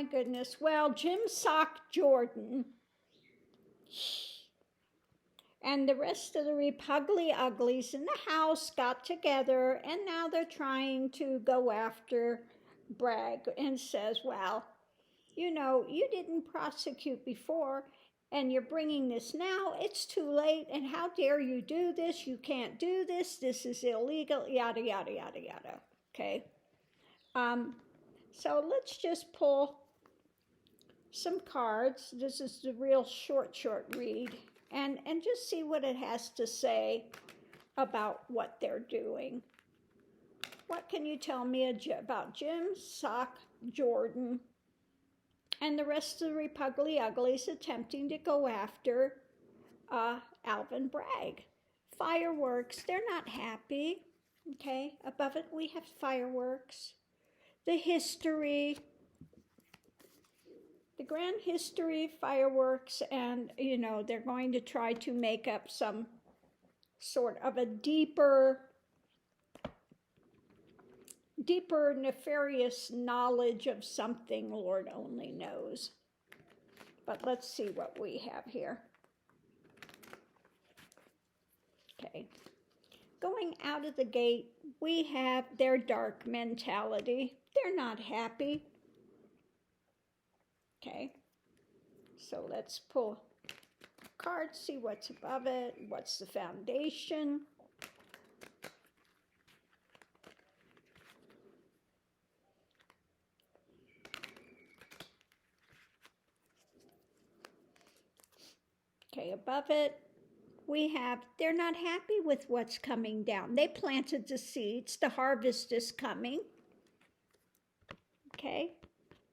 my goodness. Well, Jim Sock Jordan and the rest of the Repugli-uglies in the house got together, and now they're trying to go after Bragg and says, well, you know, you didn't prosecute before, and you're bringing this now. It's too late, and how dare you do this? You can't do this. This is illegal, yada, yada, yada, yada. Okay? So let's just pull some cards. This is the real short read, and just see what it has to say about what they're doing. What can you tell me about Jim Sock Jordan and the rest of the Repugli-uglies attempting to go after Alvin Bragg? Fireworks, they're not happy. Okay, above it we have fireworks. The history, the grand history, fireworks, and, you know, they're going to try to make up some sort of a deeper nefarious knowledge of something Lord only knows. But let's see what we have here. Okay. Going out of the gate, we have their dark mentality. They're not happy. Okay. So let's pull cards, see what's above it, what's the foundation. Okay, above it, we have, they're not happy with what's coming down. They planted the seeds. The harvest is coming. Okay,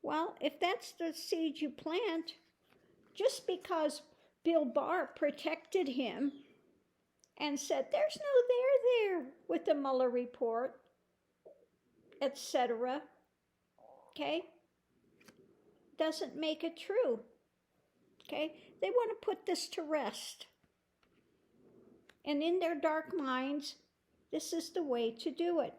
well, if that's the seed you plant, just because Bill Barr protected him and said, there's no there with the Mueller report, etc., okay, doesn't make it true. Okay, they want to put this to rest. And in their dark minds, this is the way to do it.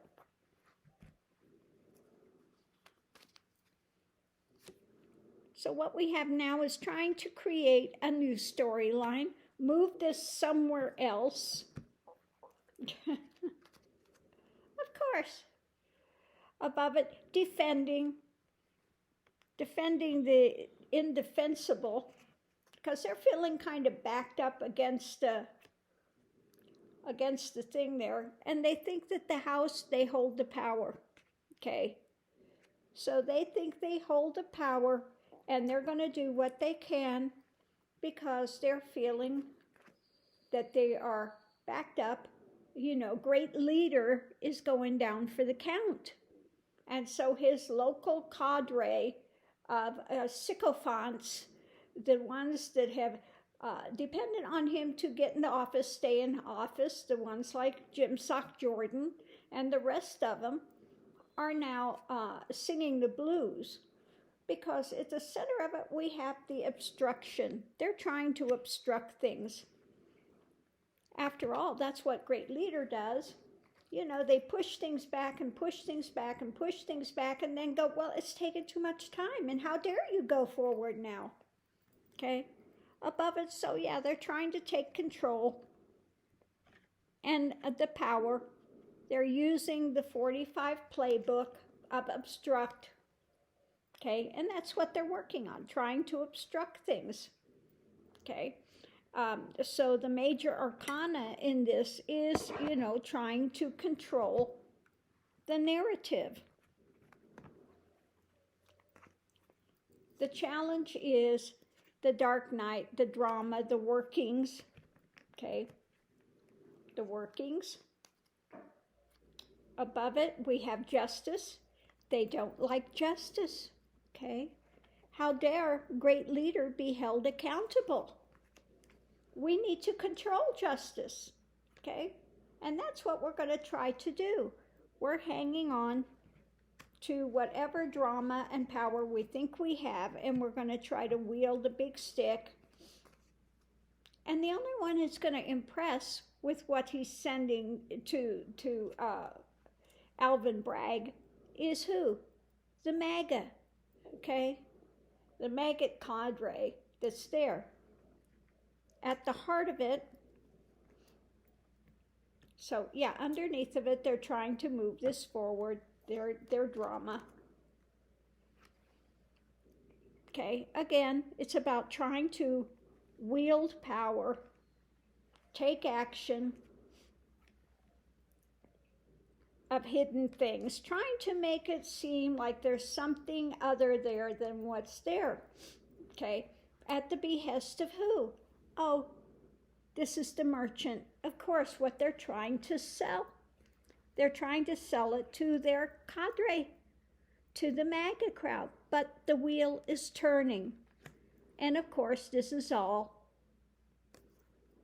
So what we have now is trying to create a new storyline, move this somewhere else. Of course. Above it, defending the indefensible, because they're feeling kind of backed up against the thing there, and they think that the house, they hold the power. Okay, so they think they hold the power, and they're going to do what they can because they're feeling that they are backed up. You know, great leader is going down for the count, and so his local cadre of sycophants, the ones that have dependent on him to get in the office, stay in office, the ones like Jim Sock Jordan and the rest of them, are now singing the blues, because at the center of it we have the obstruction. They're trying to obstruct things. After all, that's what great leader does. You know, they push things back and push things back and push things back, and then go, well, it's taken too much time, and how dare you go forward now? Okay, above it, so yeah, they're trying to take control and the power. They're using the 45 playbook of obstruct. Okay, and that's what they're working on, trying to obstruct things. Okay, so the major arcana in this is, you know, trying to control the narrative. The challenge is the dark night, the drama, the workings. Okay, the workings. Above it, we have justice. They don't like justice. Okay, how dare great leader be held accountable? We need to control justice. Okay, and that's what we're going to try to do. We're hanging on to whatever drama and power we think we have, and we're going to try to wield a big stick. And the only one who's going to impress with what he's sending to Alvin Bragg is who? The MAGA. Okay, the maggot cadre that's there. At the heart of it, so yeah, underneath of it, they're trying to move this forward, their drama. Okay, again, it's about trying to wield power, take action of hidden things, trying to make it seem like there's something other there than what's there. Okay, at the behest of who? Oh, this is the merchant. Of course, what they're trying to sell. They're trying to sell it to their cadre, to the MAGA crowd, but the wheel is turning. And of course, this is all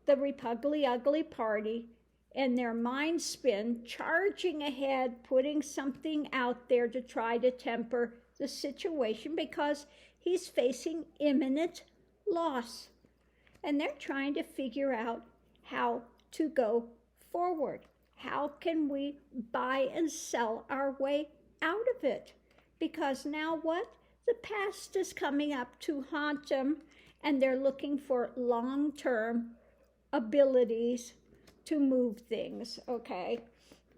the Repugli-ugly party and their mind spin, charging ahead, putting something out there to try to temper the situation because he's facing imminent loss. And they're trying to figure out how to go forward. How can we buy and sell our way out of it? Because now what? The past is coming up to haunt them, and they're looking for long-term abilities to move things, okay?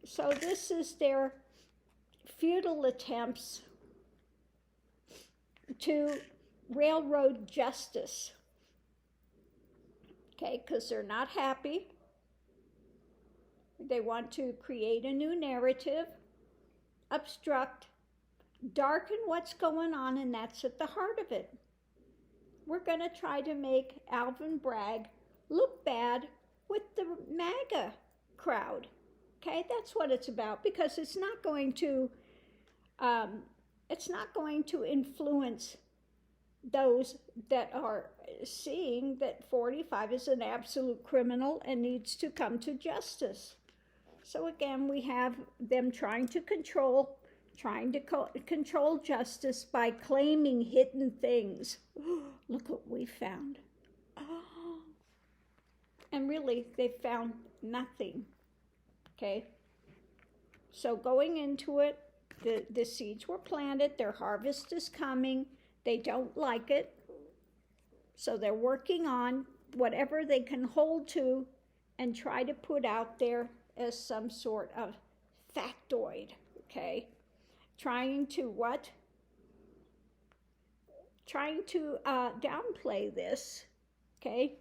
So this is their futile attempts to railroad justice, okay? Because they're not happy. They want to create a new narrative, obstruct, darken what's going on, and that's at the heart of it. We're going to try to make Alvin Bragg look bad with the MAGA crowd. Okay, that's what it's about, because it's not going to influence those that are seeing that 45 is an absolute criminal and needs to come to justice. So again, we have them trying to control justice by claiming hidden things. Look what we found. Oh. And really, they found nothing. Okay? So going into it, the seeds were planted, their harvest is coming, they don't like it. So they're working on whatever they can hold to and try to put out there as some sort of factoid, okay? Trying to what? Trying to downplay this, okay?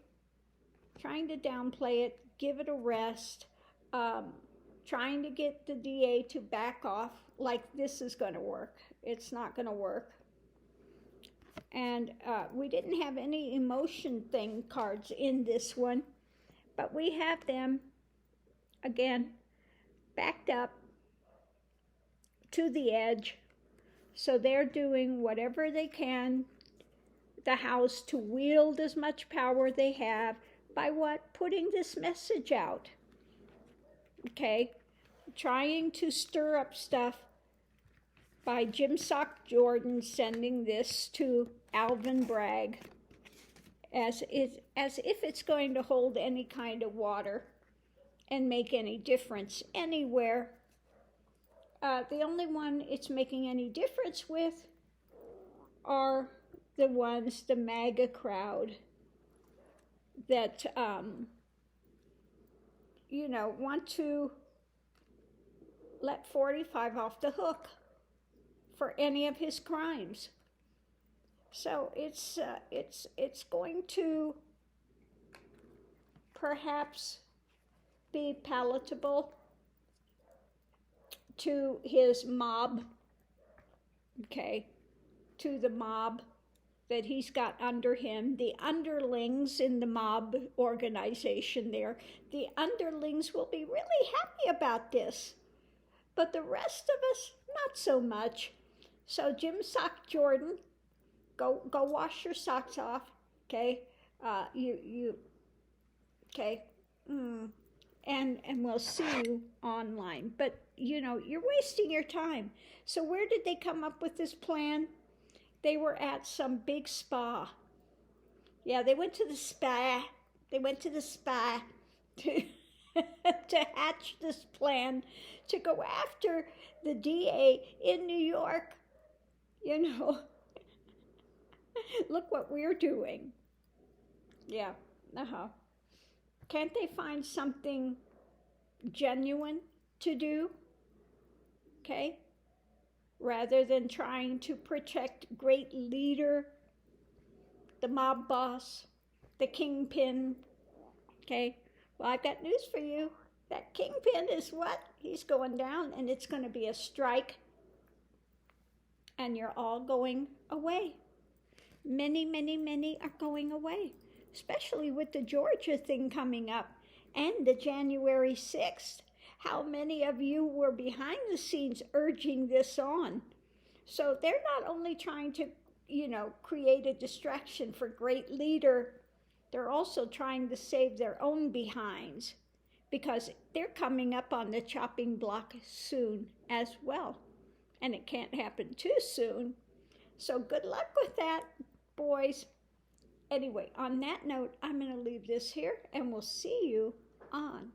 Trying to downplay it, give it a rest, trying to get the DA to back off like this is going to work. It's not going to work. And we didn't have any emotion thing cards in this one, but we have them, again, backed up to the edge. So they're doing whatever they can, the House, to wield as much power they have by what? Putting this message out. Okay? Trying to stir up stuff by Jim Sock Jordan sending this to Alvin Bragg as if it's going to hold any kind of water and make any difference anywhere. The only one it's making any difference with are the ones, the MAGA crowd, that, want to let 45 off the hook for any of his crimes. So it's going to perhaps be palatable to his mob, okay, to the mob that he's got under him, the underlings in the mob organization there. The underlings will be really happy about this, but the rest of us, not so much. So Jim Sock Jordan, go wash your socks off, okay? Okay? And we'll see you online. But, you're wasting your time. So where did they come up with this plan? They were at some big spa. Yeah, they went to the spa. They went to the spa to hatch this plan to go after the DA in New York. Look what we're doing. Yeah, Can't they find something genuine to do? Okay? Rather than trying to protect great leader, the mob boss, the kingpin. Okay? Well, I've got news for you. That kingpin is what? He's going down, and it's going to be a strike. And you're all going away. Many, many, many are going away, especially with the Georgia thing coming up and the January 6th. How many of you were behind the scenes urging this on? So they're not only trying to, create a distraction for great leader, they're also trying to save their own behinds because they're coming up on the chopping block soon as well. And it can't happen too soon. So good luck with that, boys. Anyway, on that note, I'm going to leave this here and we'll see you on